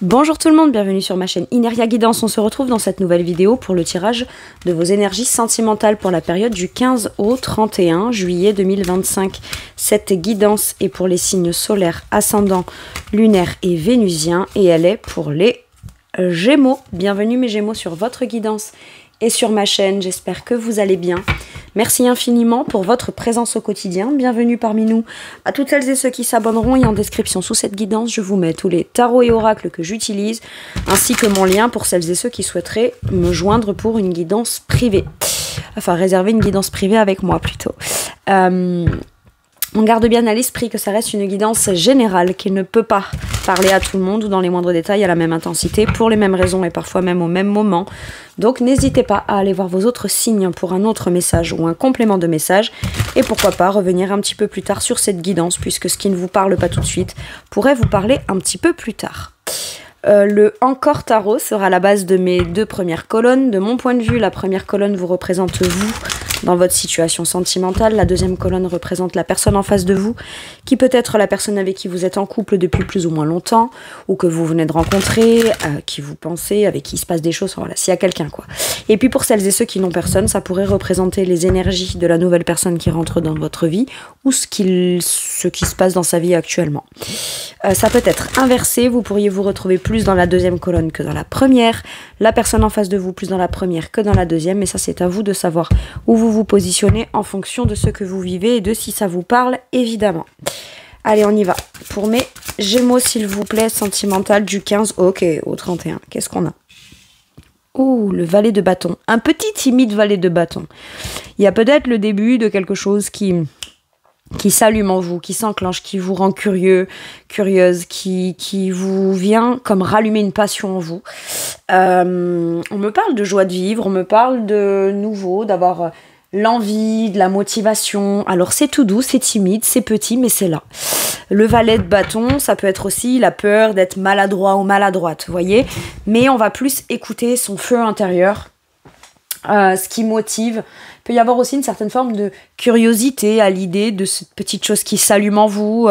Bonjour tout le monde, bienvenue sur ma chaîne Ineria Guidance. On se retrouve dans cette nouvelle vidéo pour le tirage de vos énergies sentimentales pour la période du 15 au 31 juillet 2025. Cette guidance est pour les signes solaires, ascendants, lunaires et vénusiens et elle est pour les Gémeaux. Bienvenue mes Gémeaux sur votre guidance et sur ma chaîne, j'espère que vous allez bien. Merci infiniment pour votre présence au quotidien. Bienvenue parmi nous. À toutes celles et ceux qui s'abonneront et en description sous cette guidance, je vous mets tous les tarots et oracles que j'utilise, ainsi que mon lien pour celles et ceux qui souhaiteraient me joindre pour une guidance privée. Enfin, réserver une guidance privée avec moi plutôt. On garde bien à l'esprit que ça reste une guidance générale, qui ne peut pas parler à tout le monde ou dans les moindres détails à la même intensité, pour les mêmes raisons et parfois même au même moment. Donc n'hésitez pas à aller voir vos autres signes pour un autre message ou un complément de message. Et pourquoi pas revenir un petit peu plus tard sur cette guidance, puisque ce qui ne vous parle pas tout de suite pourrait vous parler un petit peu plus tard. Le Encore Tarot sera la base de mes deux premières colonnes. De mon point de vue, la première colonne vous représente vous dans votre situation sentimentale. La deuxième colonne représente la personne en face de vous, qui peut être la personne avec qui vous êtes en couple depuis plus ou moins longtemps, ou que vous venez de rencontrer, qui vous pensez, avec qui il se passe des choses, voilà, s'il y a quelqu'un quoi. Et puis pour celles et ceux qui n'ont personne, ça pourrait représenter les énergies de la nouvelle personne qui rentre dans votre vie, ou ce qui se passe dans sa vie actuellement. Ça peut être inversé, vous pourriez vous retrouver plus dans la deuxième colonne que dans la première, la personne en face de vous plus dans la première que dans la deuxième, mais ça c'est à vous de savoir où vous positionnez en fonction de ce que vous vivez et de si ça vous parle, évidemment. Allez, on y va. Pour mes Gémeaux, s'il vous plaît, sentimental du 15 au 31. Qu'est-ce qu'on a? Ouh, le valet de bâton. Un petit timide valet de bâton. Il y a peut-être le début de quelque chose qui s'allume en vous, qui s'enclenche, qui vous rend curieux, curieuse, qui vous vient comme rallumer une passion en vous. On me parle de joie de vivre, on me parle de nouveau, d'avoir l'envie, de la motivation. Alors c'est tout doux, c'est timide, c'est petit, mais c'est là. Le valet de bâton, ça peut être aussi la peur d'être maladroit ou maladroite, vous voyez. Mais on va plus écouter son feu intérieur, ce qui motive. Il peut y avoir aussi une certaine forme de curiosité à l'idée de cette petite chose qui s'allume en vous,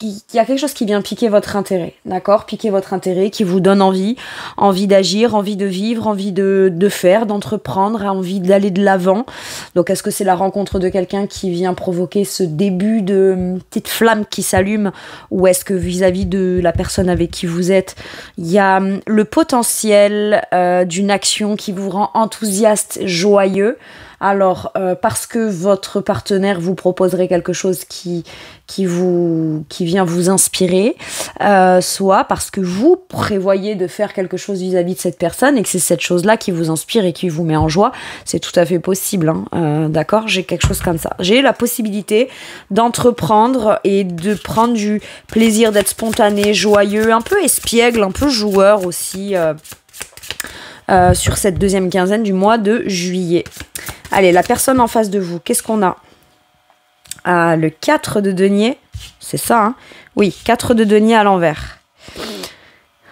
il y a quelque chose qui vient piquer votre intérêt, d'accord? Piquer votre intérêt, qui vous donne envie d'agir, envie de vivre, envie de faire, d'entreprendre, envie d'aller de l'avant. Donc est-ce que c'est la rencontre de quelqu'un qui vient provoquer ce début de petite flamme qui s'allume, ou est-ce que vis-à-vis de la personne avec qui vous êtes, il y a le potentiel d'une action qui vous rend enthousiaste, joyeux? Alors, parce que votre partenaire vous proposerait quelque chose qui vient vous inspirer, soit parce que vous prévoyez de faire quelque chose vis-à-vis de cette personne et que c'est cette chose-là qui vous inspire et qui vous met en joie, c'est tout à fait possible, hein, d'accord? J'ai quelque chose comme ça. J'ai la possibilité d'entreprendre et de prendre du plaisir, d'être spontané, joyeux, un peu espiègle, un peu joueur aussi, sur cette deuxième quinzaine du mois de juillet. Allez, la personne en face de vous, qu'est-ce qu'on a? Le 4 de denier, c'est ça, hein? Oui, 4 de denier à l'envers.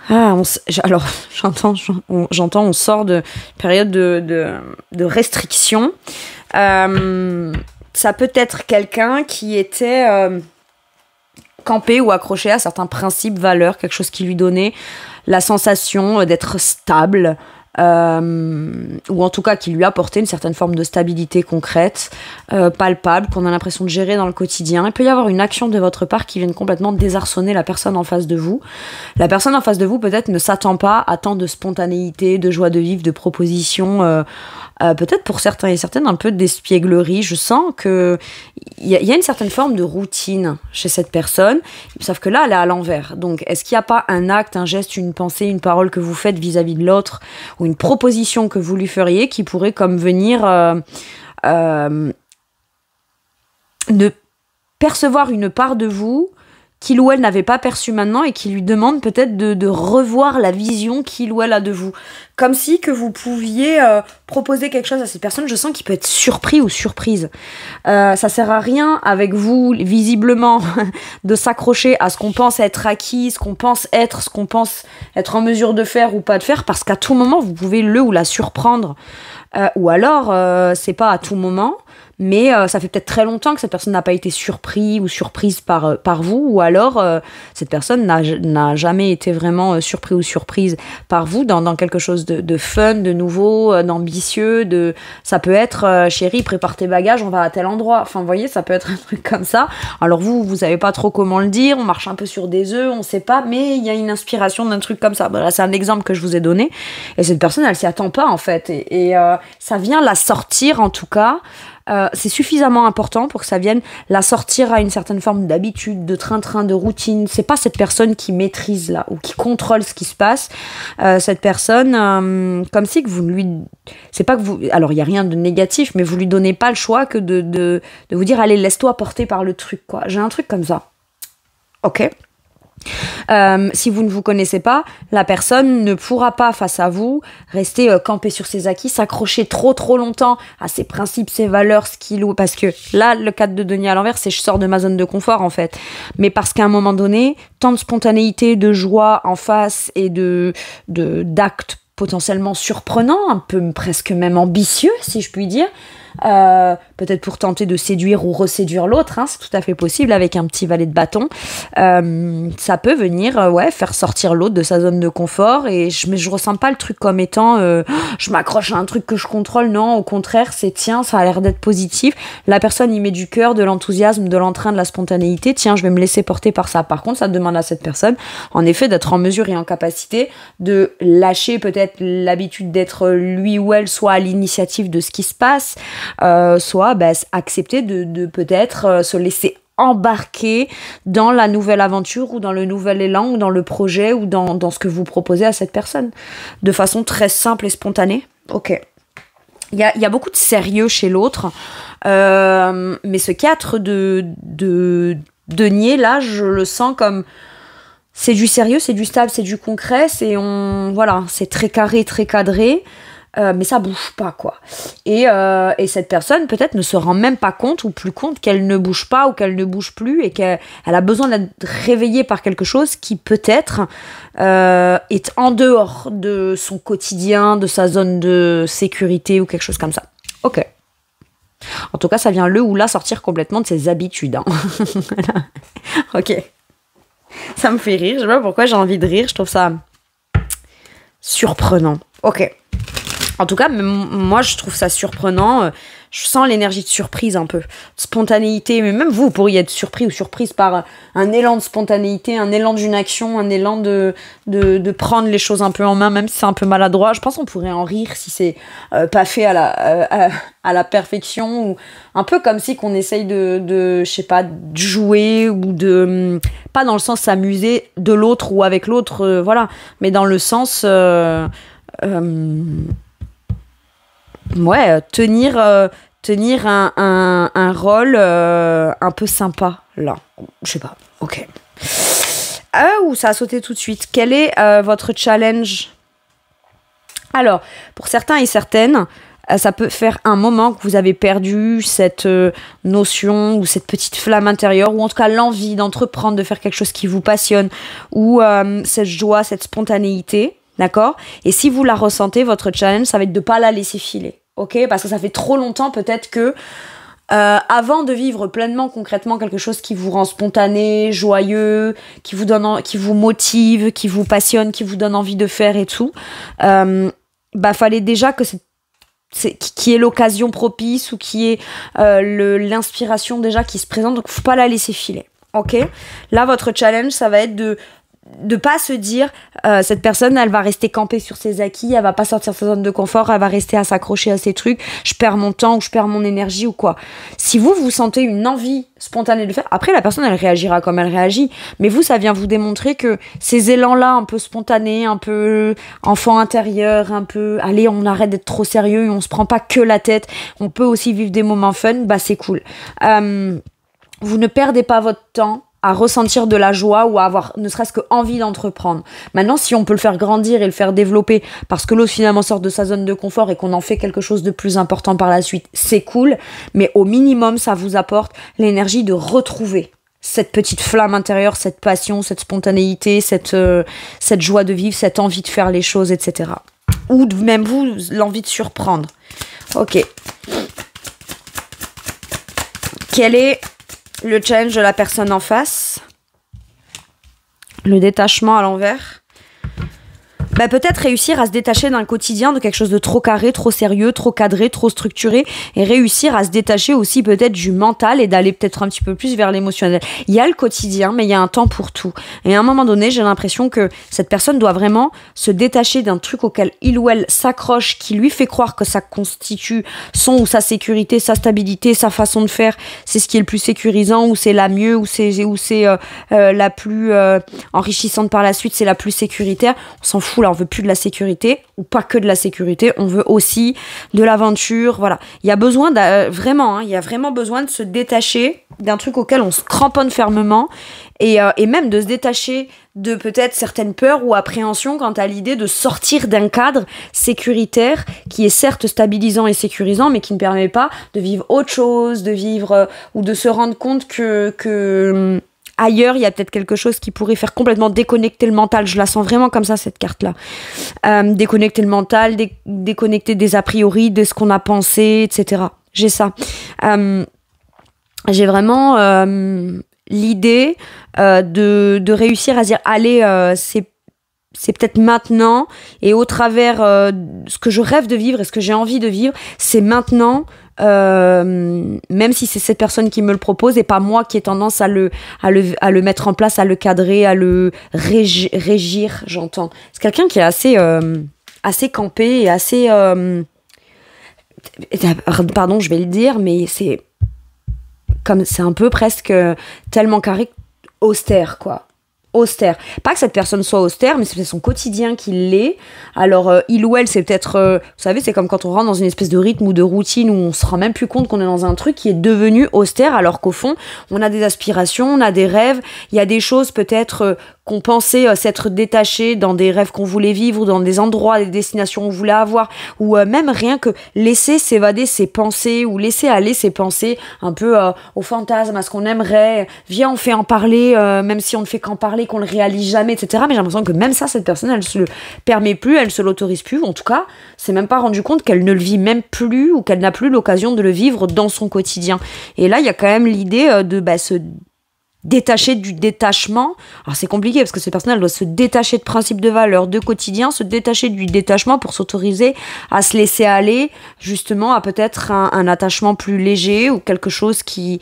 Alors, j'entends, on sort de période de restriction. Ça peut être quelqu'un qui était campé ou accroché à certains principes, valeurs, quelque chose qui lui donnait la sensation d'être stable, ou en tout cas qui lui apportait une certaine forme de stabilité concrète, palpable, qu'on a l'impression de gérer dans le quotidien. Il peut y avoir une action de votre part qui vienne complètement désarçonner la personne en face de vous. La personne en face de vous peut-être ne s'attend pas à tant de spontanéité, de joie de vivre, de propositions, peut-être pour certains et certaines un peu d'espièglerie. Je sens que il y a une certaine forme de routine chez cette personne, sauf que là elle est à l'envers. Donc est-ce qu'il n'y a pas un acte, un geste, une pensée, une parole que vous faites vis-à-vis de l'autre, ou une proposition que vous lui feriez qui pourrait comme venir de percevoir une part de vous qu'il ou elle n'avait pas perçue maintenant et qui lui demande peut-être de revoir la vision qu'il ou elle a de vous. Comme si que vous pouviez proposer quelque chose à cette personne. Je sens qu'il peut être surpris ou surprise. Ça sert à rien avec vous, visiblement, de s'accrocher à ce qu'on pense être acquis, ce qu'on pense être en mesure de faire ou pas de faire, parce qu'à tout moment, vous pouvez le ou la surprendre. Ou alors, c'est pas à tout moment, mais ça fait peut-être très longtemps que cette personne n'a pas été surpris ou surprise par vous, ou alors cette personne n'a jamais été vraiment surpris ou surprise par vous dans quelque chose de fun, de nouveau, d'ambitieux, ça peut être chérie, prépare tes bagages, on va à tel endroit. Enfin, vous voyez, ça peut être un truc comme ça. Alors vous savez pas trop comment le dire, on marche un peu sur des œufs, on sait pas, mais il y a une inspiration d'un truc comme ça. Voilà, c'est un exemple que je vous ai donné. Et cette personne, elle s'y attend pas, en fait. Et ça vient la sortir, en tout cas. C'est suffisamment important pour que ça vienne la sortir à une certaine forme d'habitude, de train-train, de routine. C'est pas cette personne qui maîtrise là ou qui contrôle ce qui se passe. Cette personne, comme si que vous ne lui... C'est pas que vous... Alors, il y a rien de négatif, mais vous lui donnez pas le choix que de vous dire « Allez, laisse-toi porter par le truc, quoi. » J'ai un truc comme ça. Ok. Si vous ne vous connaissez pas, la personne ne pourra pas face à vous rester campée sur ses acquis, s'accrocher trop longtemps à ses principes, ses valeurs, ce qu'il ou parce que là le cadre de Denis à l'envers, c'est je sors de ma zone de confort en fait, mais parce qu'à un moment donné, tant de spontanéité, de joie en face et d'actes potentiellement surprenants, un peu presque même ambitieux si je puis dire. Peut-être pour tenter de séduire ou reséduire l'autre, hein, c'est tout à fait possible avec un petit valet de bâton. Ça peut venir faire sortir l'autre de sa zone de confort mais je ressens pas le truc comme étant je m'accroche à un truc que je contrôle. Non, au contraire, c'est tiens, ça a l'air d'être positif. La personne y met du cœur, de l'enthousiasme, de l'entrain, de la spontanéité. Tiens, je vais me laisser porter par ça. Par contre, ça demande à cette personne en effet d'être en mesure et en capacité de lâcher peut-être l'habitude d'être lui ou elle soit à l'initiative de ce qui se passe, soit accepter de peut-être se laisser embarquer dans la nouvelle aventure ou dans le nouvel élan ou dans le projet ou dans ce que vous proposez à cette personne de façon très simple et spontanée. Ok. Il y a beaucoup de sérieux chez l'autre, mais ce 4 de denier là, je le sens comme c'est du sérieux, c'est du stable, c'est du concret, c'est très carré, très cadré. Mais ça bouge pas, quoi. Et cette personne, peut-être, ne se rend même pas compte ou plus compte qu'elle ne bouge pas ou qu'elle ne bouge plus et qu'elle a besoin d'être réveillée par quelque chose qui, peut-être, est en dehors de son quotidien, de sa zone de sécurité ou quelque chose comme ça. Ok. En tout cas, ça vient le ou la sortir complètement de ses habitudes. Hein. Ok. Ça me fait rire. Je sais pas pourquoi j'ai envie de rire. Je trouve ça surprenant. Ok. En tout cas, moi, je trouve ça surprenant. Je sens l'énergie de surprise un peu, de spontanéité. Mais même vous pourriez être surpris ou surprise par un élan de spontanéité, un élan d'une action, un élan de prendre les choses un peu en main, même si c'est un peu maladroit. Je pense qu'on pourrait en rire si c'est pas fait à la perfection, ou un peu comme si qu'on essaye je sais pas, de jouer ou de... pas dans le sens s'amuser de l'autre ou avec l'autre, voilà, mais dans le sens... tenir un rôle un peu sympa, là. Je sais pas, ok. Ça a sauté tout de suite. Quel est votre challenge? Alors, pour certains et certaines, ça peut faire un moment que vous avez perdu cette notion ou cette petite flamme intérieure, ou en tout cas l'envie d'entreprendre, de faire quelque chose qui vous passionne, ou cette joie, cette spontanéité. D'accord? Et si vous la ressentez, votre challenge, ça va être de pas la laisser filer. Ok? Parce que ça fait trop longtemps peut-être que avant de vivre pleinement, concrètement, quelque chose qui vous rend spontané, joyeux, qui vous motive, qui vous passionne, qui vous donne envie de faire et tout, fallait déjà que qui est l'occasion propice ou qui est l'inspiration déjà qui se présente. Donc faut pas la laisser filer. Ok? Là, votre challenge, ça va être de pas se dire cette personne, elle va rester campée sur ses acquis, elle va pas sortir de sa zone de confort, elle va rester à s'accrocher à ses trucs, je perds mon temps ou je perds mon énergie ou quoi. Si vous sentez une envie spontanée de le faire, après la personne elle réagira comme elle réagit, mais vous, ça vient vous démontrer que ces élans-là un peu spontanés, un peu enfant intérieur, un peu allez, on arrête d'être trop sérieux et on se prend pas que la tête, on peut aussi vivre des moments fun, c'est cool. Vous ne perdez pas votre temps à ressentir de la joie ou à avoir ne serait-ce que envie d'entreprendre. Maintenant, si on peut le faire grandir et le faire développer parce que l'autre finalement sort de sa zone de confort et qu'on en fait quelque chose de plus important par la suite, c'est cool, mais au minimum, ça vous apporte l'énergie de retrouver cette petite flamme intérieure, cette passion, cette spontanéité, cette joie de vivre, cette envie de faire les choses, etc. Ou même vous, l'envie de surprendre. Ok. Quel est le challenge de la personne en face? Le détachement à l'envers. Bah, peut-être réussir à se détacher d'un quotidien, de quelque chose de trop carré, trop sérieux, trop cadré, trop structuré, et réussir à se détacher aussi peut-être du mental et d'aller peut-être un petit peu plus vers l'émotionnel. Il y a le quotidien, mais il y a un temps pour tout. Et à un moment donné, j'ai l'impression que cette personne doit vraiment se détacher d'un truc auquel il ou elle s'accroche, qui lui fait croire que ça constitue son ou sa sécurité, sa stabilité, sa façon de faire. C'est ce qui est le plus sécurisant, ou c'est la mieux, ou c'est la plus enrichissante par la suite, c'est la plus sécuritaire. On s'en fout là, on veut plus de la sécurité, ou pas que de la sécurité, on veut aussi de l'aventure, voilà. Il y a besoin vraiment, il y a vraiment besoin de se détacher d'un truc auquel on se cramponne fermement, et même de se détacher de peut-être certaines peurs ou appréhensions quant à l'idée de sortir d'un cadre sécuritaire qui est certes stabilisant et sécurisant, mais qui ne permet pas de vivre autre chose, de vivre ou de se rendre compte que ailleurs, il y a peut-être quelque chose qui pourrait faire complètement déconnecter le mental. Je la sens vraiment comme ça, cette carte-là. Déconnecter le mental, déconnecter des a priori, de ce qu'on a pensé, etc. J'ai ça. J'ai vraiment l'idée de réussir à dire, allez, c'est peut-être maintenant, et au travers ce que je rêve de vivre et ce que j'ai envie de vivre, c'est maintenant, même si c'est cette personne qui me le propose et pas moi qui ai tendance à le mettre en place, à le cadrer, à le régir, j'entends. C'est quelqu'un qui est assez campé et assez... pardon, je vais le dire, mais c'est un peu presque tellement carré, austère, quoi. Austère. Pas que cette personne soit austère, mais c'est son quotidien qui l'est. Alors, il ou elle, c'est peut-être... vous savez, c'est comme quand on rentre dans une espèce de rythme ou de routine où on se rend même plus compte qu'on est dans un truc qui est devenu austère, alors qu'au fond, on a des aspirations, on a des rêves, il y a des choses peut-être qu'on pensait s'être détaché dans des rêves qu'on voulait vivre, ou dans des endroits, des destinations qu'on voulait avoir, ou même rien que laisser s'évader ses pensées, ou laisser aller ses pensées un peu au fantasme, à ce qu'on aimerait. Viens, on fait en parler, même si on ne fait qu'en parler, qu'on le réalise jamais, etc. Mais j'ai l'impression que même ça, cette personne, elle se le permet plus, elle se l'autorise plus, ou en tout cas, c'est même pas rendu compte qu'elle ne le vit même plus, ou qu'elle n'a plus l'occasion de le vivre dans son quotidien. Et là, il y a quand même l'idée de se détacher du détachement. Alors c'est compliqué parce que cette personne, elle doit se détacher de principes de valeurs, de quotidien, se détacher du détachement pour s'autoriser à se laisser aller justement à peut-être un attachement plus léger, ou quelque chose qui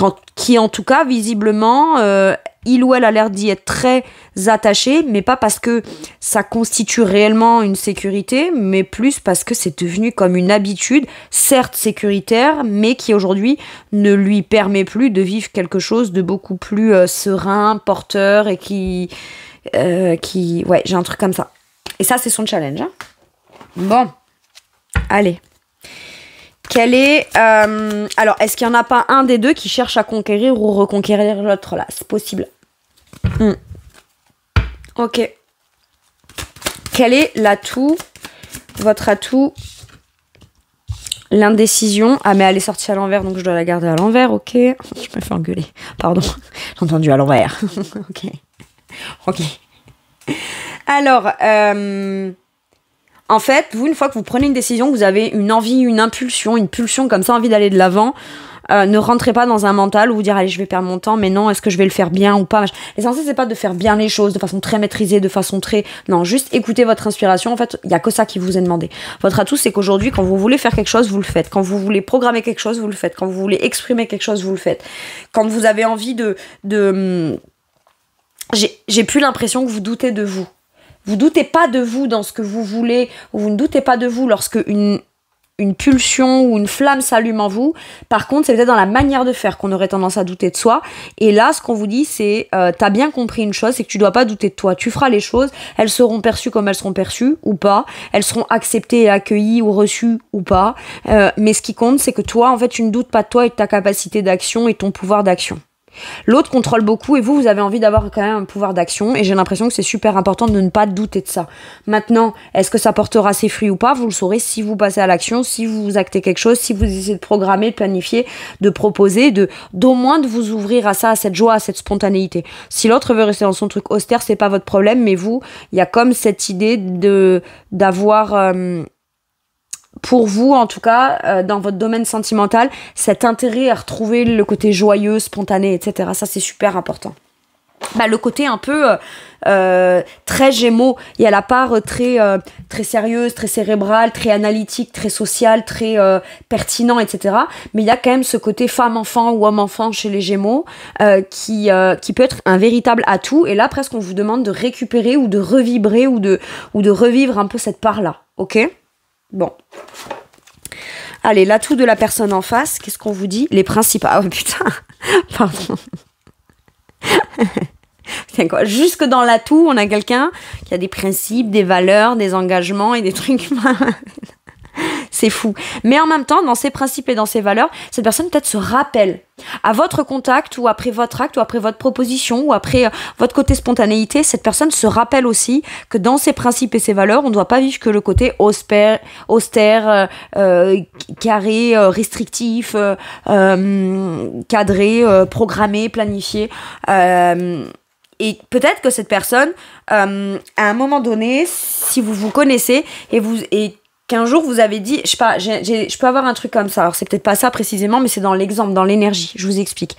en tout cas visiblement il ou elle a l'air d'y être très attaché, mais pas parce que ça constitue réellement une sécurité, mais plus parce que c'est devenu comme une habitude, certes sécuritaire, mais qui aujourd'hui ne lui permet plus de vivre quelque chose de beaucoup plus serein, porteur, et qui ouais, j'ai un truc comme ça. Et ça, c'est son challenge, hein. Bon, allez. Quel est... alors, est-ce qu'il n'y en a pas un des deux qui cherche à conquérir ou reconquérir l'autre, là? C'est possible. Ok. Quel est l'atout, votre atout? L'indécision. Ah, mais elle est sortie à l'envers, donc je dois la garder à l'envers, ok. Je me fais engueuler. Pardon, j'ai entendu à l'envers. Ok. Alors, en fait, vous, une fois que vous prenez une décision, que vous avez une envie, une pulsion comme ça, envie d'aller de l'avant, ne rentrez pas dans un mental où vous dire allez, je vais perdre mon temps, mais non, est-ce que je vais le faire bien ou pas? L'essentiel, c'est pas de faire bien les choses de façon très maîtrisée, de façon très... Non, juste écoutez votre inspiration. En fait, il y a que ça qui vous est demandé. Votre atout, c'est qu'aujourd'hui, quand vous voulez faire quelque chose, vous le faites. Quand vous voulez programmer quelque chose, vous le faites. Quand vous voulez exprimer quelque chose, vous le faites. Quand vous avez envie j'ai plus l'impression que vous doutez de vous. Vous doutez pas de vous dans ce que vous voulez, ou vous ne doutez pas de vous lorsque une pulsion ou une flamme s'allume en vous. Par contre, c'est peut-être dans la manière de faire qu'on aurait tendance à douter de soi. Et là, ce qu'on vous dit, c'est t'as bien compris une chose, c'est que tu dois pas douter de toi. Tu feras les choses, elles seront perçues comme elles seront perçues ou pas. Elles seront acceptées et accueillies ou reçues ou pas. Mais ce qui compte, c'est que toi, en fait, tu ne doutes pas de toi et de ta capacité d'action et ton pouvoir d'action. L'autre contrôle beaucoup, et vous avez envie d'avoir quand même un pouvoir d'action, et j'ai l'impression que c'est super important de ne pas douter de ça. Maintenant, est-ce que ça portera ses fruits ou pas? Vous le saurez si vous passez à l'action, si vous actez quelque chose, si vous essayez de programmer, de planifier, de proposer, d'au moins de vous ouvrir à ça, à cette joie, à cette spontanéité. Si l'autre veut rester dans son truc austère, c'est pas votre problème, mais vous, il y a comme cette idée d'avoir pour vous, en tout cas, dans votre domaine sentimental, cet intérêt à retrouver le côté joyeux, spontané, etc. Ça, c'est super important. Bah, le côté un peu très Gémeaux, il y a la part très sérieuse, très cérébrale, très analytique, très sociale, très pertinent, etc. Mais il y a quand même ce côté femme-enfant ou homme-enfant chez les Gémeaux qui peut être un véritable atout. Et là, presque, on vous demande de récupérer ou de revibrer ou de revivre un peu cette part-là. Ok ? Bon. Allez, l'atout de la personne en face, qu'est-ce qu'on vous dit ? Les principes. Ah, oh, putain. Pardon. C'est quoi ? Jusque dans l'atout, on a quelqu'un qui a des principes, des valeurs, des engagements et des trucs. C'est fou. Mais en même temps, dans ses principes et dans ses valeurs, cette personne peut-être se rappelle à votre contact ou après votre acte ou après votre proposition ou après votre côté spontanéité, cette personne se rappelle aussi que dans ses principes et ses valeurs, on ne doit pas vivre que le côté austère, carré, restrictif, cadré, programmé, planifié. Et peut-être que cette personne, à un moment donné, si vous vous connaissez et qu'un jour vous avez dit, je sais pas, je peux avoir un truc comme ça, alors c'est peut-être pas ça précisément, mais c'est dans l'exemple, dans l'énergie, je vous explique.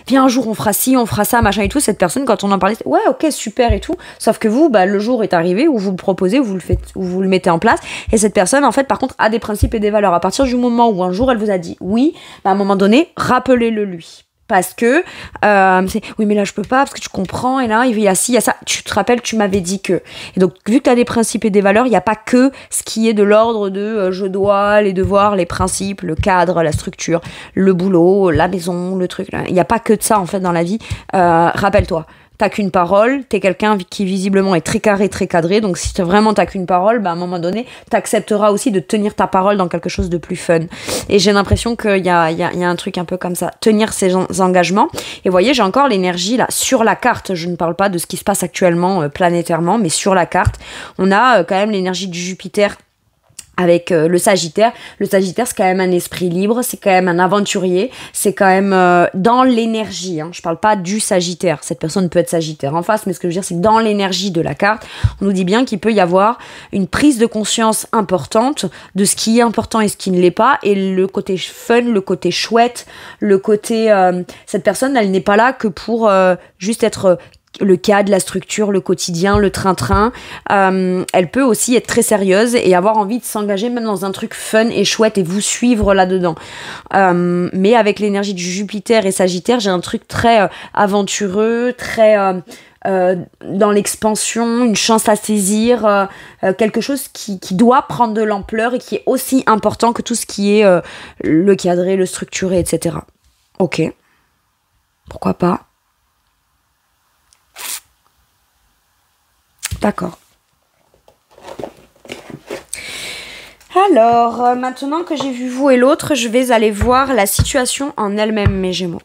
Viens un jour on fera ci, on fera ça, machin et tout, cette personne quand on en parlait, ouais ok super et tout, sauf que vous, bah, le jour est arrivé où vous le proposez, où vous le faites, où vous le mettez en place, et cette personne en fait par contre a des principes et des valeurs. À partir du moment où un jour elle vous a dit oui, bah, à un moment donné, rappelez-le lui. Parce que c'est oui mais là je peux pas parce que tu comprends et là il y a ci, il y a ça, tu te rappelles tu m'avais dit que, et donc vu que tu as des principes et des valeurs, il n'y a pas que ce qui est de l'ordre de je dois, les devoirs, les principes, le cadre, la structure, le boulot, la maison, le truc, il n'y a pas que de ça en fait dans la vie. Rappelle-toi, t'as qu'une parole, t'es quelqu'un qui visiblement est très carré, très cadré, donc si vraiment t'as qu'une parole, bah à un moment donné, t'accepteras aussi de tenir ta parole dans quelque chose de plus fun. Et j'ai l'impression qu'il y a un truc un peu comme ça, tenir ses engagements. Et vous voyez, j'ai encore l'énergie là, sur la carte, je ne parle pas de ce qui se passe actuellement planétairement, mais sur la carte, on a quand même l'énergie du Jupiter avec le Sagittaire. Le Sagittaire, c'est quand même un esprit libre, c'est quand même un aventurier, c'est quand même dans l'énergie, hein. Je parle pas du Sagittaire, cette personne peut être Sagittaire en face, mais ce que je veux dire, c'est que dans l'énergie de la carte, on nous dit bien qu'il peut y avoir une prise de conscience importante de ce qui est important et ce qui ne l'est pas, et le côté fun, le côté chouette, le côté... cette personne, elle n'est pas là que pour juste être... le cadre, la structure, le quotidien, le train-train. Elle peut aussi être très sérieuse et avoir envie de s'engager même dans un truc fun et chouette et vous suivre là-dedans. Mais avec l'énergie du Jupiter et Sagittaire, j'ai un truc très aventureux, très... dans l'expansion, une chance à saisir, quelque chose qui doit prendre de l'ampleur et qui est aussi important que tout ce qui est le cadré, le structuré, etc. Ok. Pourquoi pas? D'accord. Alors, maintenant que j'ai vu vous et l'autre, je vais aller voir la situation en elle-même, mes Gémeaux.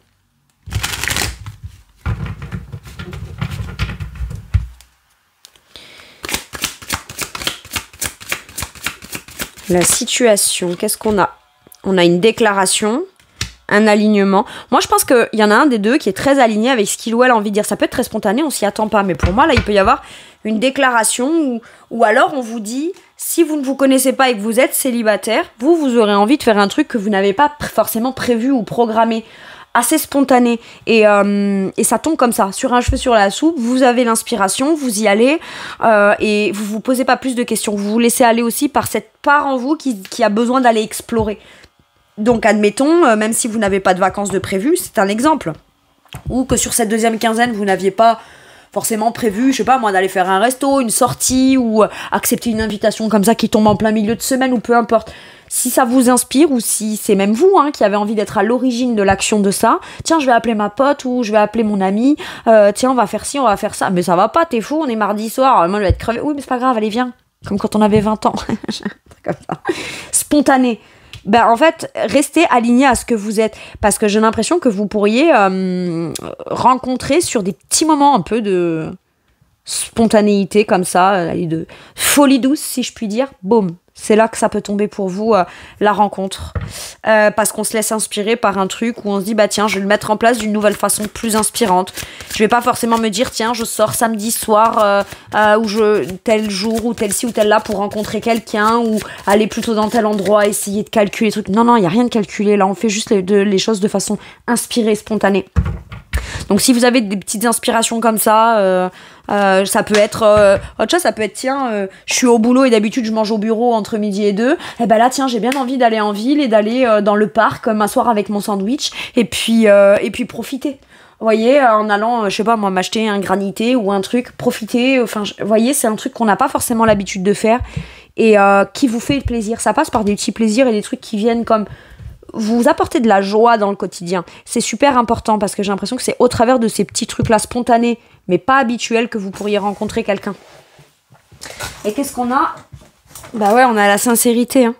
La situation, qu'est-ce qu'on a? On a une déclaration, un alignement. Moi, je pense qu'il y en a un des deux qui est très aligné avec ce qu'il ou elle a envie de dire. Ça peut être très spontané, on s'y attend pas. Mais pour moi, là, il peut y avoir une déclaration ou alors on vous dit, si vous ne vous connaissez pas et que vous êtes célibataire, vous aurez envie de faire un truc que vous n'avez pas forcément prévu ou programmé. Assez spontané. Et ça tombe comme ça, sur un cheveu sur la soupe. Vous avez l'inspiration, vous y allez et vous vous posez pas plus de questions. Vous vous laissez aller aussi par cette part en vous qui a besoin d'aller explorer. Donc admettons, même si vous n'avez pas de vacances de prévu, c'est un exemple. Ou que sur cette deuxième quinzaine, vous n'aviez pas forcément prévu, je sais pas moi, d'aller faire un resto, une sortie ou accepter une invitation comme ça qui tombe en plein milieu de semaine ou peu importe. Si ça vous inspire ou si c'est même vous qui avez envie d'être à l'origine de l'action de ça, tiens, je vais appeler ma pote ou je vais appeler mon ami, tiens, on va faire ci, on va faire ça. Mais ça va pas, t'es fou, on est mardi soir, moi je vais être crevée. Oui, mais c'est pas grave, allez, viens. Comme quand on avait 20 ans. Comme ça. Spontané. Ben, en fait, restez aligné à ce que vous êtes. Parce que j'ai l'impression que vous pourriez rencontrer sur des petits moments un peu de spontanéité comme ça, de folie douce, si je puis dire. Boum, C'est là que ça peut tomber pour vous, la rencontre. Parce qu'on se laisse inspirer par un truc où on se dit, bah tiens, je vais le mettre en place d'une nouvelle façon plus inspirante. Je vais pas forcément me dire, tiens, je sors samedi soir, tel jour, ou tel ci ou tel là, pour rencontrer quelqu'un, ou aller plutôt dans tel endroit, essayer de calculer les trucs. Non, il n'y a rien de calculé. Là, on fait juste les choses de façon inspirée, spontanée. Donc si vous avez des petites inspirations comme ça, ça peut être autre chose, ça peut être tiens, je suis au boulot et d'habitude je mange au bureau entre midi et 2, et ben là tiens, j'ai bien envie d'aller en ville et d'aller dans le parc m'asseoir avec mon sandwich et puis profiter. Vous voyez, en allant, je sais pas moi, m'acheter un granité ou un truc, profiter, enfin, vous voyez, c'est un truc qu'on n'a pas forcément l'habitude de faire et qui vous fait plaisir. Ça passe par des petits plaisirs et des trucs qui viennent comme vous apporter de la joie dans le quotidien. C'est super important parce que j'ai l'impression que c'est au travers de ces petits trucs-là spontanés, mais pas habituels, que vous pourriez rencontrer quelqu'un. Et qu'est-ce qu'on a ? Bah ouais, on a la sincérité. Hein.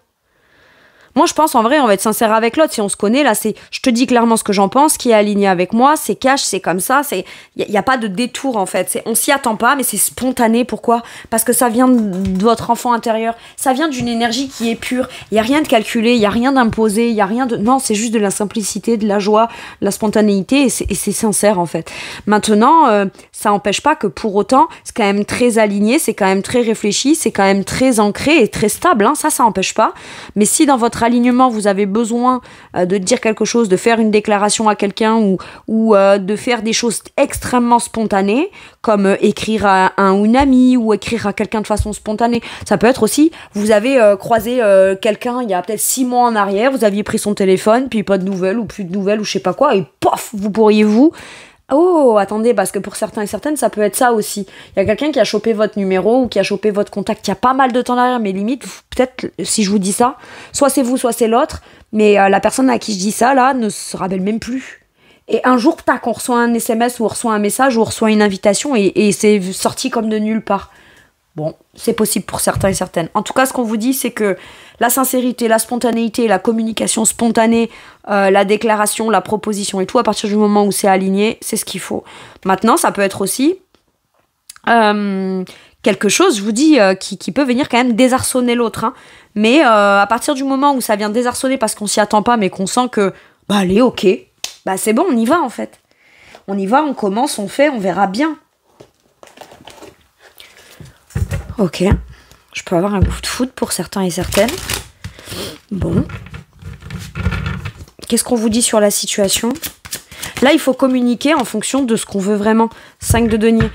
Moi, je pense, en vrai, on va être sincère avec l'autre. Si on se connaît, là, je te dis clairement ce que j'en pense, qui est aligné avec moi, c'est cash, c'est comme ça, il n'y a pas de détour, en fait. On s'y attend pas, mais c'est spontané. Pourquoi ? Parce que ça vient de votre enfant intérieur. Ça vient d'une énergie qui est pure. Il n'y a rien de calculé, il n'y a rien d'imposé, il n'y a rien de... Non, c'est juste de la simplicité, de la joie, de la spontanéité, et c'est sincère, en fait. Maintenant, ça n'empêche pas que pour autant, c'est quand même très aligné, c'est quand même très réfléchi, c'est quand même très ancré et très stable. Hein. Ça n'empêche pas. Mais si dans votre alignement, vous avez besoin de dire quelque chose, de faire une déclaration à quelqu'un ou de faire des choses extrêmement spontanées, comme écrire à un ou une amie ou écrire à quelqu'un de façon spontanée. Ça peut être aussi, vous avez croisé quelqu'un il y a peut-être 6 mois en arrière, vous aviez pris son téléphone, puis pas de nouvelles ou plus de nouvelles ou je sais pas quoi, et pof, vous pourriez Oh, attendez, parce que pour certains et certaines, ça peut être ça aussi. Il y a quelqu'un qui a chopé votre numéro ou qui a chopé votre contact il y a pas mal de temps derrière, mais limite, peut-être, si je vous dis ça, soit c'est vous, soit c'est l'autre, mais la personne à qui je dis ça, là, ne se rappelle même plus. Et un jour, tac, on reçoit un SMS ou on reçoit un message ou on reçoit une invitation et c'est sorti comme de nulle part. Bon, c'est possible pour certains et certaines. En tout cas, ce qu'on vous dit, c'est que la sincérité, la spontanéité, la communication spontanée, la déclaration, la proposition et tout, à partir du moment où c'est aligné, c'est ce qu'il faut. Maintenant, ça peut être aussi quelque chose, je vous dis, qui peut venir quand même désarçonner l'autre. Hein. Mais à partir du moment où ça vient désarçonner parce qu'on s'y attend pas, mais qu'on sent que, bah allez, ok, bah c'est bon, on y va en fait. On y va, on commence, on fait, on verra bien. Ok, je peux avoir un coup de foudre pour certains et certaines. Bon. Qu'est-ce qu'on vous dit sur la situation ? Là, il faut communiquer en fonction de ce qu'on veut vraiment. 5 de denier.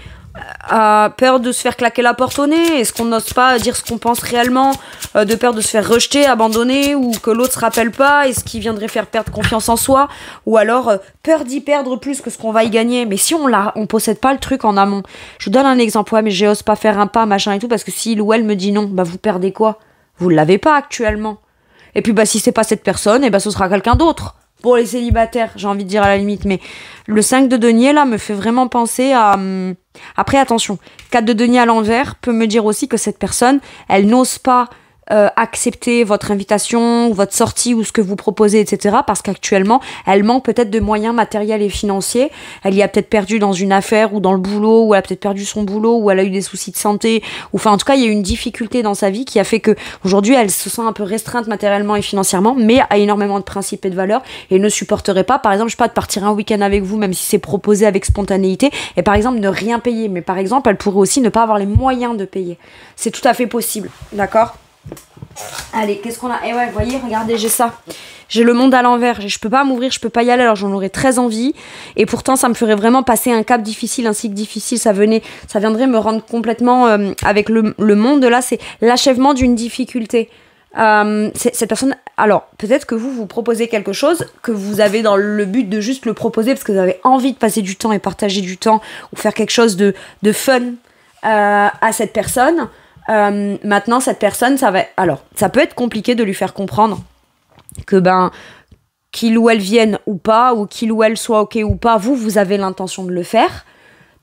Peur de se faire claquer la porte au nez ? Est-ce qu'on n'ose pas dire ce qu'on pense réellement ? De peur de se faire rejeter, abandonner, ou que l'autre se rappelle pas, et ce qui viendrait faire perdre confiance en soi ? Ou alors peur d'y perdre plus que ce qu'on va y gagner ? Mais si on possède pas le truc en amont. Je vous donne un exemple, ouais, mais j'ose pas faire un pas, machin et tout, parce que si il ou elle me dit non, bah vous perdez quoi ? Vous l'avez pas actuellement. Et puis bah si c'est pas cette personne, et bah ce sera quelqu'un d'autre. Pour les célibataires, j'ai envie de dire à la limite, mais le 5 de denier, là, me fait vraiment penser à... Après, attention, 4 de denier à l'envers peut me dire aussi que cette personne, elle n'ose pas accepter votre invitation, ou votre sortie, ou ce que vous proposez, etc. Parce qu'actuellement, elle manque peut-être de moyens matériels et financiers. Elle y a peut-être perdu dans une affaire, ou dans le boulot, ou elle a peut-être perdu son boulot, ou elle a eu des soucis de santé, ou enfin, en tout cas, il y a eu une difficulté dans sa vie qui a fait que aujourd'hui, elle se sent un peu restreinte matériellement et financièrement, mais a énormément de principes et de valeurs, et ne supporterait pas, par exemple, je sais pas, de partir un week-end avec vous, même si c'est proposé avec spontanéité, et par exemple, ne rien payer. Mais par exemple, elle pourrait aussi ne pas avoir les moyens de payer. C'est tout à fait possible, d'accord ? Allez, qu'est-ce qu'on a ? Eh ouais, vous voyez, regardez, j'ai ça. J'ai le monde à l'envers. Je peux pas m'ouvrir, je peux pas y aller, alors j'en aurais très envie. Et pourtant, ça me ferait vraiment passer un cap difficile, un cycle difficile. Ça viendrait me rendre complètement... avec le monde, là, c'est l'achèvement d'une difficulté. Cette personne... Alors, peut-être que vous proposez quelque chose, que vous avez dans le but de juste le proposer, parce que vous avez envie de passer du temps et partager du temps, ou faire quelque chose de fun à cette personne. Maintenant cette personne ça peut être compliqué de lui faire comprendre que qu'il ou elle vienne ou pas, ou qu'il ou elle soit ok ou pas, vous avez l'intention de le faire,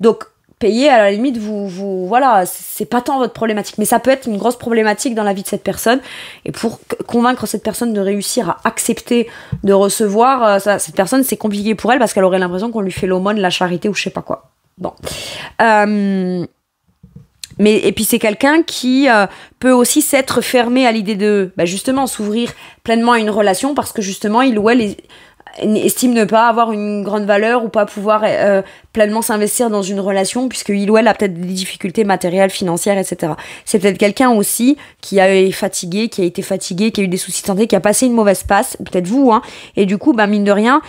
donc payer à la limite vous voilà, c'est pas tant votre problématique, mais ça peut être une grosse problématique dans la vie de cette personne, et pour convaincre cette personne de réussir à accepter de recevoir cette personne, c'est compliqué pour elle parce qu'elle aurait l'impression qu'on lui fait l'aumône, la charité ou je sais pas quoi. Bon, et puis c'est quelqu'un qui peut aussi s'être fermé à l'idée de justement s'ouvrir pleinement à une relation parce que justement il ou elle estime ne pas avoir une grande valeur ou pas pouvoir pleinement s'investir dans une relation puisque il ou elle a peut-être des difficultés matérielles, financières, etc. C'est peut-être quelqu'un aussi qui a été fatigué, qui a eu des soucis de santé, qui a passé une mauvaise passe, peut-être vous, hein, et du coup, mine de rien,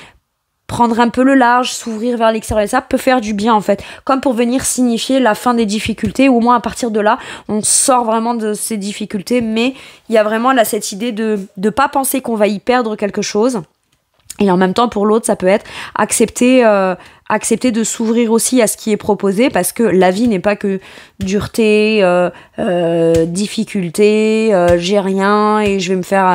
prendre un peu le large, s'ouvrir vers l'extérieur, ça peut faire du bien en fait, comme pour venir signifier la fin des difficultés, ou au moins à partir de là, on sort vraiment de ces difficultés, mais il y a vraiment là cette idée de pas penser qu'on va y perdre quelque chose. Et en même temps, pour l'autre, ça peut être accepter de s'ouvrir aussi à ce qui est proposé, parce que la vie n'est pas que dureté, difficulté, j'ai rien et je vais me faire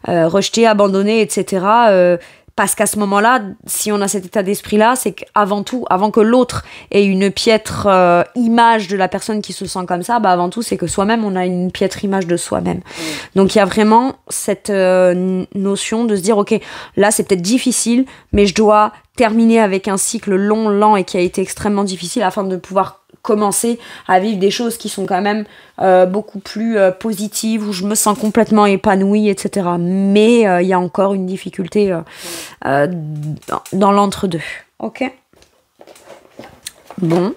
rejeter, abandonner, etc. Parce qu'à ce moment-là, si on a cet état d'esprit-là, c'est qu'avant tout, avant que l'autre ait une piètre image de la personne qui se sent comme ça, avant tout, c'est que soi-même, on a une piètre image de soi-même. Donc, il y a vraiment cette notion de se dire, ok, là, c'est peut-être difficile, mais je dois terminer avec un cycle long, lent et qui a été extrêmement difficile afin de pouvoir commencer à vivre des choses qui sont quand même beaucoup plus positives, où je me sens complètement épanouie, etc. Mais il y a encore une difficulté dans l'entre-deux. Ok ? Bon.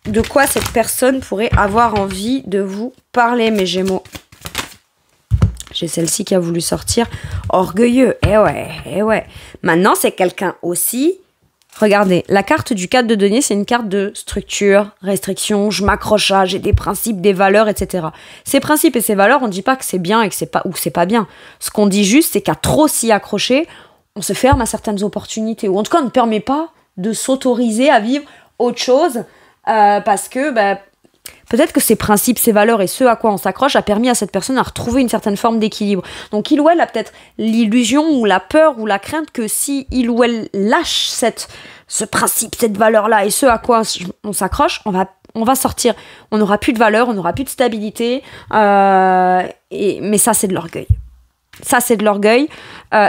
De quoi cette personne pourrait avoir envie de vous parler, mes Gémeaux ? J'ai celle-ci qui a voulu sortir. Orgueilleux. Eh ouais. Maintenant, c'est quelqu'un aussi. Regardez, la carte du 4 de denier, c'est une carte de structure, restriction, je m'accroche à, j'ai des principes, des valeurs, etc. Ces principes et ces valeurs, on ne dit pas que c'est bien et que c'est pas, ou que c'est pas bien. Ce qu'on dit juste, c'est qu'à trop s'y accrocher, on se ferme à certaines opportunités. Ou en tout cas, on ne permet pas de s'autoriser à vivre autre chose parce que... peut-être que ces principes, ces valeurs et ce à quoi on s'accroche a permis à cette personne à retrouver une certaine forme d'équilibre. Donc il ou elle a peut-être l'illusion ou la peur ou la crainte que si il ou elle lâche ce principe, cette valeur-là et ce à quoi on s'accroche, on va sortir. On n'aura plus de valeur, on n'aura plus de stabilité. Mais ça, c'est de l'orgueil. Ça, c'est de l'orgueil.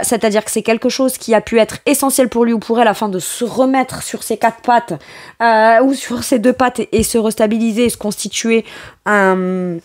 C'est-à-dire que c'est quelque chose qui a pu être essentiel pour lui ou pour elle afin de se remettre sur ses 4 pattes ou sur ses 2 pattes et se restabiliser et se constituer je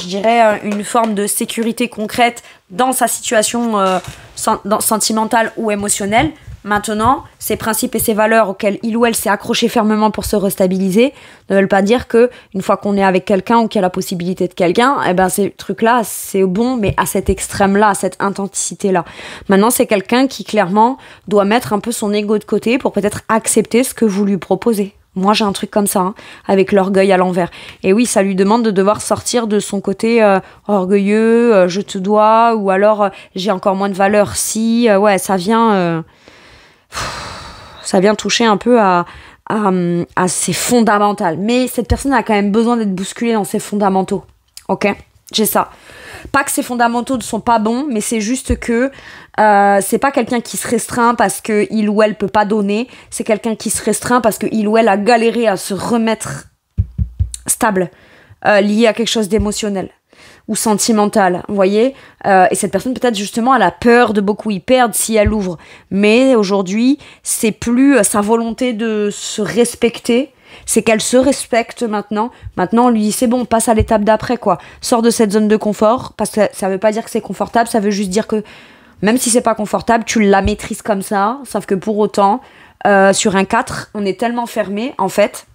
dirais une forme de sécurité concrète dans sa situation sentimentale ou émotionnelle. Maintenant, ces principes et ces valeurs auxquels il ou elle s'est accroché fermement pour se restabiliser ne veulent pas dire que une fois qu'on est avec quelqu'un ou qu'il y a la possibilité de quelqu'un, ces trucs-là, c'est bon, mais à cet extrême-là, à cette intensité-là. Maintenant, c'est quelqu'un qui, clairement, doit mettre un peu son ego de côté pour peut-être accepter ce que vous lui proposez. Moi, j'ai un truc comme ça, avec l'orgueil à l'envers. Et oui, ça lui demande de devoir sortir de son côté orgueilleux, je te dois, ou alors j'ai encore moins de valeur si... ça vient toucher un peu à ses fondamentales. Mais cette personne a quand même besoin d'être bousculée dans ses fondamentaux. Ok ? J'ai ça. Pas que ses fondamentaux ne sont pas bons, mais c'est juste que c'est pas quelqu'un qui se restreint parce qu'il ou elle peut pas donner. C'est quelqu'un qui se restreint parce qu'il ou elle a galéré à se remettre stable, lié à quelque chose d'émotionnel ou sentimentale, vous voyez, et cette personne peut-être justement elle a peur de beaucoup y perdre si elle ouvre, mais aujourd'hui c'est plus sa volonté de se respecter, c'est qu'elle se respecte maintenant on lui dit c'est bon, passe à l'étape d'après quoi, sors de cette zone de confort, parce que ça veut pas dire que c'est confortable, ça veut juste dire que même si c'est pas confortable, tu la maîtrises comme ça, sauf que pour autant sur un 4, on est tellement fermé en fait.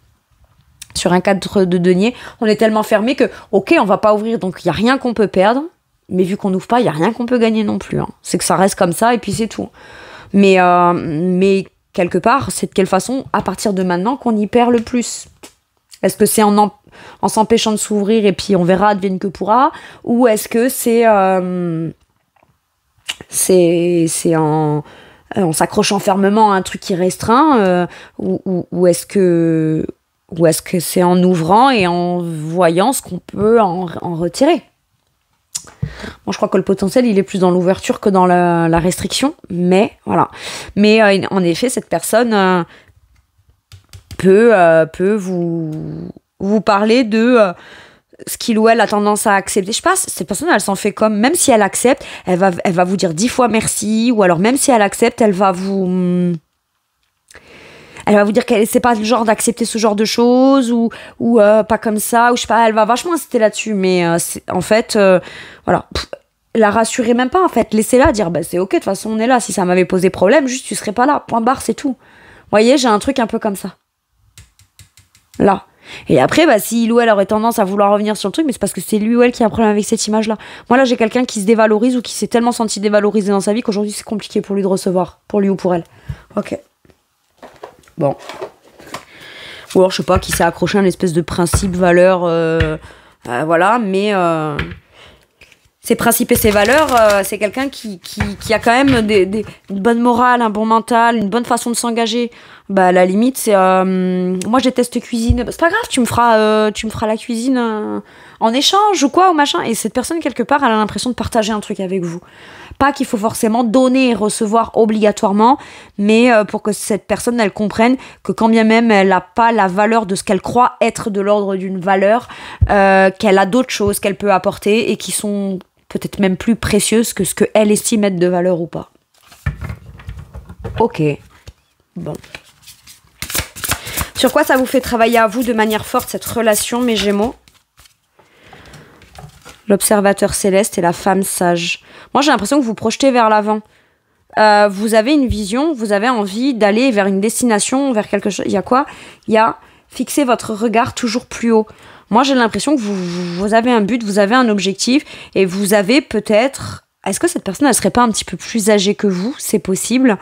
Sur un cadre de denier, on est tellement fermé que, ok, on va pas ouvrir, donc il y a rien qu'on peut perdre, mais vu qu'on n'ouvre pas, il y a rien qu'on peut gagner non plus. C'est que ça reste comme ça et puis c'est tout. Mais quelque part, c'est de quelle façon, à partir de maintenant, qu'on y perd le plus ? Est-ce que c'est en s'empêchant de s'ouvrir et puis on verra, advienne que pourra, ou est-ce que c'est en s'accrochant fermement à un truc qui restreint, ou est-ce que c'est en ouvrant et en voyant ce qu'on peut en retirer ? Bon, je crois que le potentiel, il est plus dans l'ouverture que dans la restriction, mais voilà. Mais en effet, cette personne peut vous parler de ce qu'il ou elle a tendance à accepter. Je sais pas, cette personne, elle s'en fait comme, même si elle accepte, elle va vous dire 10 fois merci, ou alors même si elle accepte, elle va vous Elle va vous dire qu'elle c'est pas le genre d'accepter ce genre de choses ou pas comme ça ou je sais pas, elle va vachement insister là-dessus, mais en fait voilà, la rassurez même pas en fait, laissez-la dire bah c'est ok, de toute façon on est là, si ça m'avait posé problème, juste tu serais pas là, point barre, c'est tout. Vous voyez, j'ai un truc un peu comme ça. Là. Et après, bah, si il ou elle aurait tendance à vouloir revenir sur le truc, mais c'est parce que c'est lui ou elle qui a un problème avec cette image-là. Moi, là, j'ai quelqu'un qui se dévalorise ou qui s'est tellement senti dévalorisé dans sa vie qu'aujourd'hui, c'est compliqué pour lui de recevoir. Pour lui ou pour elle. Ok. Bon. Ou alors, je sais pas, qui s'est accroché à une espèce de principe, valeur, voilà, mais ses principes et ses valeurs, c'est quelqu'un qui a quand même une bonne morale, un bon mental, une bonne façon de s'engager. Bah, à la limite, c'est moi, je déteste cuisine. Bah, c'est pas grave, tu me feras la cuisine en échange ou quoi, ou machin. Et cette personne, quelque part, elle a l'impression de partager un truc avec vous. Pas qu'il faut forcément donner et recevoir obligatoirement, mais pour que cette personne, elle comprenne que quand bien même elle n'a pas la valeur de ce qu'elle croit être de l'ordre d'une valeur, qu'elle a d'autres choses qu'elle peut apporter et qui sont peut-être même plus précieuses que ce qu'elle estime être de valeur ou pas. Ok. Bon. Sur quoi ça vous fait travailler à vous de manière forte, cette relation, mes Gémeaux? L'observateur céleste et la femme sage. Moi, j'ai l'impression que vous projetez vers l'avant. Vous avez une vision, vous avez envie d'aller vers une destination, vers quelque chose. Il y a quoi? Il y a fixer votre regard toujours plus haut. Moi, j'ai l'impression que vous avez un but, vous avez un objectif, et vous avez peut-être... Est-ce que cette personne, elle serait pas un petit peu plus âgée que vous? C'est possible.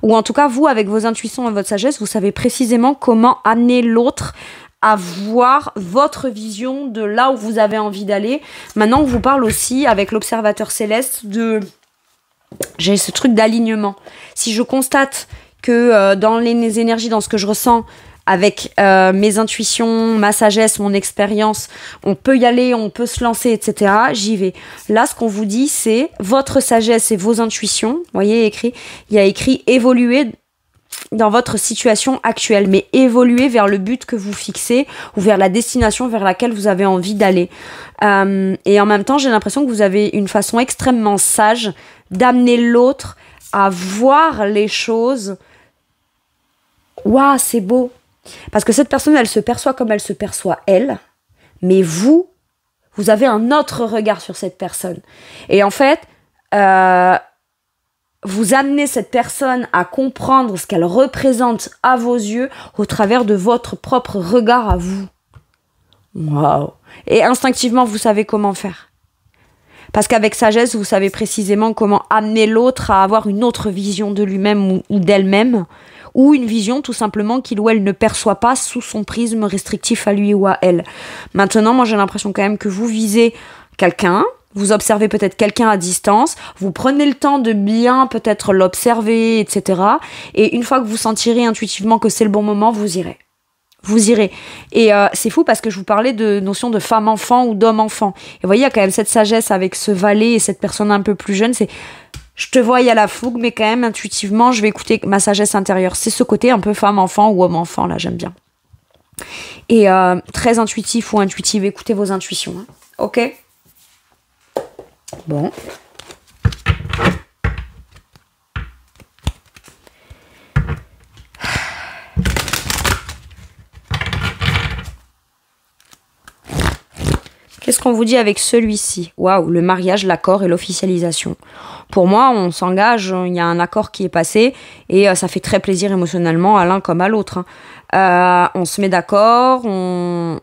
Ou en tout cas, vous, avec vos intuitions et votre sagesse, vous savez précisément comment amener l'autre à voir votre vision de là où vous avez envie d'aller. Maintenant, on vous parle aussi, avec l'observateur céleste, j'ai ce truc d'alignement. Si je constate que dans les énergies, dans ce que je ressens, avec mes intuitions, ma sagesse, mon expérience, on peut y aller, on peut se lancer, etc. J'y vais. Là, ce qu'on vous dit, c'est votre sagesse et vos intuitions. Vous voyez, il y a écrit évoluer dans votre situation actuelle, mais évoluer vers le but que vous fixez ou vers la destination vers laquelle vous avez envie d'aller. Et en même temps, j'ai l'impression que vous avez une façon extrêmement sage d'amener l'autre à voir les choses. Waouh, c'est beau! Parce que cette personne, elle se perçoit comme elle se perçoit elle, mais vous avez un autre regard sur cette personne. Et en fait, vous amenez cette personne à comprendre ce qu'elle représente à vos yeux au travers de votre propre regard à vous. Waouh! Et instinctivement, vous savez comment faire. Parce qu'avec sagesse, vous savez précisément comment amener l'autre à avoir une autre vision de lui-même ou d'elle-même, ou une vision tout simplement qu'il ou elle ne perçoit pas sous son prisme restrictif à lui ou à elle. Maintenant, moi j'ai l'impression quand même que vous visez quelqu'un, vous observez peut-être quelqu'un à distance, vous prenez le temps de bien peut-être l'observer, etc. Et une fois que vous sentirez intuitivement que c'est le bon moment, vous irez. Vous irez. Et c'est fou parce que je vous parlais de notion de femme-enfant ou d'homme-enfant. Et vous voyez, il y a quand même cette sagesse avec ce valet et cette personne un peu plus jeune, c'est... Je te vois, il y a la fougue, mais quand même, intuitivement, je vais écouter ma sagesse intérieure. C'est ce côté un peu femme-enfant ou homme-enfant, là, j'aime bien. Et très intuitif ou intuitive, écoutez vos intuitions. Hein. Ok? Bon. Qu'est-ce qu'on vous dit avec celui-ci? Waouh, le mariage, l'accord et l'officialisation. Pour moi, on s'engage, il y a un accord qui est passé et ça fait très plaisir émotionnellement à l'un comme à l'autre. Hein. On se met d'accord, on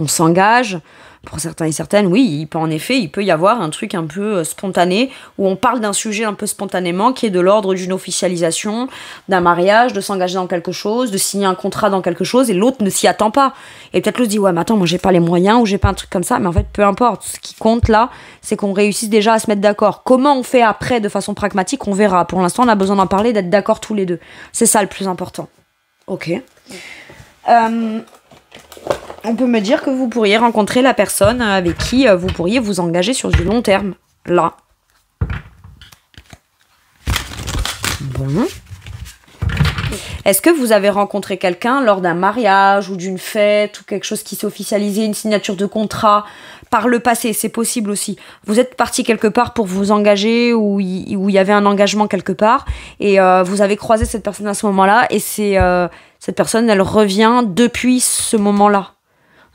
s'engage. Pour certains et certaines, oui, il peut y avoir un truc un peu spontané où on parle d'un sujet un peu spontanément qui est de l'ordre d'une officialisation, d'un mariage, de s'engager dans quelque chose, de signer un contrat dans quelque chose et l'autre ne s'y attend pas. Et peut-être l'autre se dit ouais mais attends, moi j'ai pas les moyens ou j'ai pas un truc comme ça, mais en fait peu importe. Ce qui compte là, c'est qu'on réussisse déjà à se mettre d'accord. Comment on fait après de façon pragmatique, on verra. Pour l'instant, on a besoin d'en parler, d'être d'accord tous les deux. C'est ça le plus important. Ok. On peut me dire que vous pourriez rencontrer la personne avec qui vous pourriez vous engager sur du long terme. Là. Bon. Est-ce que vous avez rencontré quelqu'un lors d'un mariage ou d'une fête ou quelque chose qui s'est officialisé, une signature de contrat? par le passé, c'est possible aussi. Vous êtes parti quelque part pour vous engager, où il y avait un engagement quelque part, et vous avez croisé cette personne à ce moment-là, et cette personne, elle revient depuis ce moment-là.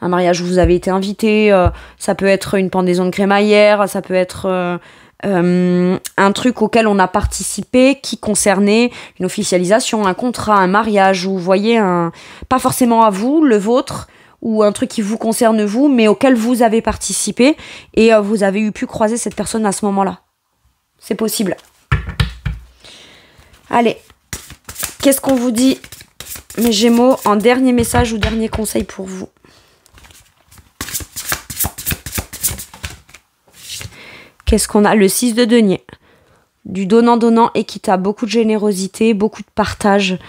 Un mariage où vous avez été invité, ça peut être une pendaison de crémaillère, ça peut être un truc auquel on a participé qui concernait une officialisation, un contrat, un mariage, ou vous voyez, pas forcément à vous, le vôtre, ou un truc qui vous concerne vous, mais auquel vous avez participé, et vous avez pu croiser cette personne à ce moment-là. C'est possible. Allez, qu'est-ce qu'on vous dit, mes Gémeaux, en dernier message ou dernier conseil pour vous? Qu'est-ce qu'on a? Le 6 de denier. Du donnant-donnant équitable, beaucoup de générosité, beaucoup de partage.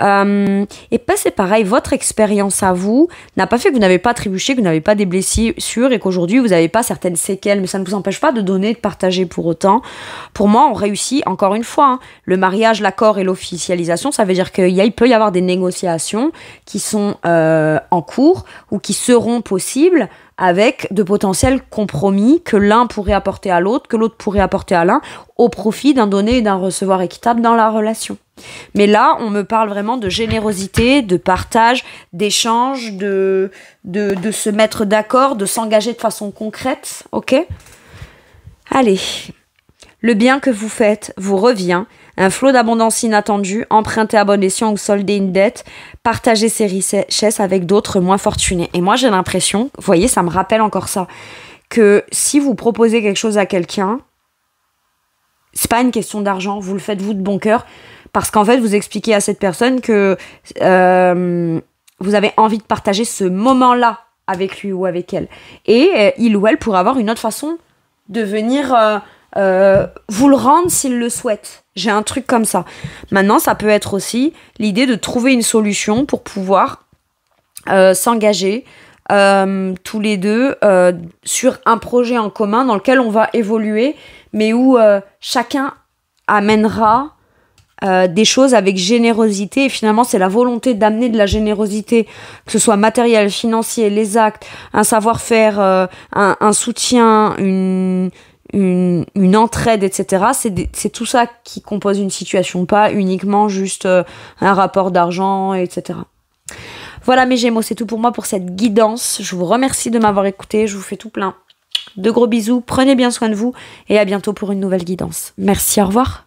Et pas c'est pareil, votre expérience à vous n'a pas fait que vous n'avez pas trébuché, que vous n'avez pas des blessures et qu'aujourd'hui vous n'avez pas certaines séquelles, mais ça ne vous empêche pas de donner, de partager pour autant. Pour moi, on réussit, encore une fois, hein, le mariage, l'accord et l'officialisation, ça veut dire qu'il peut y avoir des négociations qui sont en cours ou qui seront possibles avec de potentiels compromis que l'un pourrait apporter à l'autre, que l'autre pourrait apporter à l'un, au profit d'un donner et d'un recevoir équitable dans la relation. Mais là, on me parle vraiment de générosité, de partage, d'échange, de se mettre d'accord, de s'engager de façon concrète, ok? Allez, le bien que vous faites vous revient, un flot d'abondance inattendue, emprunté à bon escient ou soldé une dette, partagez ses richesses avec d'autres moins fortunés. Et moi, j'ai l'impression, vous voyez, ça me rappelle encore ça, que si vous proposez quelque chose à quelqu'un, c'est pas une question d'argent, vous le faites vous de bon cœur, parce qu'en fait, vous expliquez à cette personne que vous avez envie de partager ce moment-là avec lui ou avec elle. Et il ou elle pourrait avoir une autre façon de venir vous le rendre s'il le souhaite. J'ai un truc comme ça. Maintenant, ça peut être aussi l'idée de trouver une solution pour pouvoir s'engager tous les deux sur un projet en commun dans lequel on va évoluer, mais où chacun amènera des choses avec générosité, et finalement c'est la volonté d'amener de la générosité, que ce soit matériel, financier, les actes, un savoir-faire, un soutien, une entraide, etc. C'est tout ça qui compose une situation, pas uniquement juste un rapport d'argent, etc. Voilà mes Gémeaux, c'est tout pour moi pour cette guidance. Je vous remercie de m'avoir écouté, je vous fais tout plein de gros bisous, prenez bien soin de vous et à bientôt pour une nouvelle guidance. Merci, au revoir.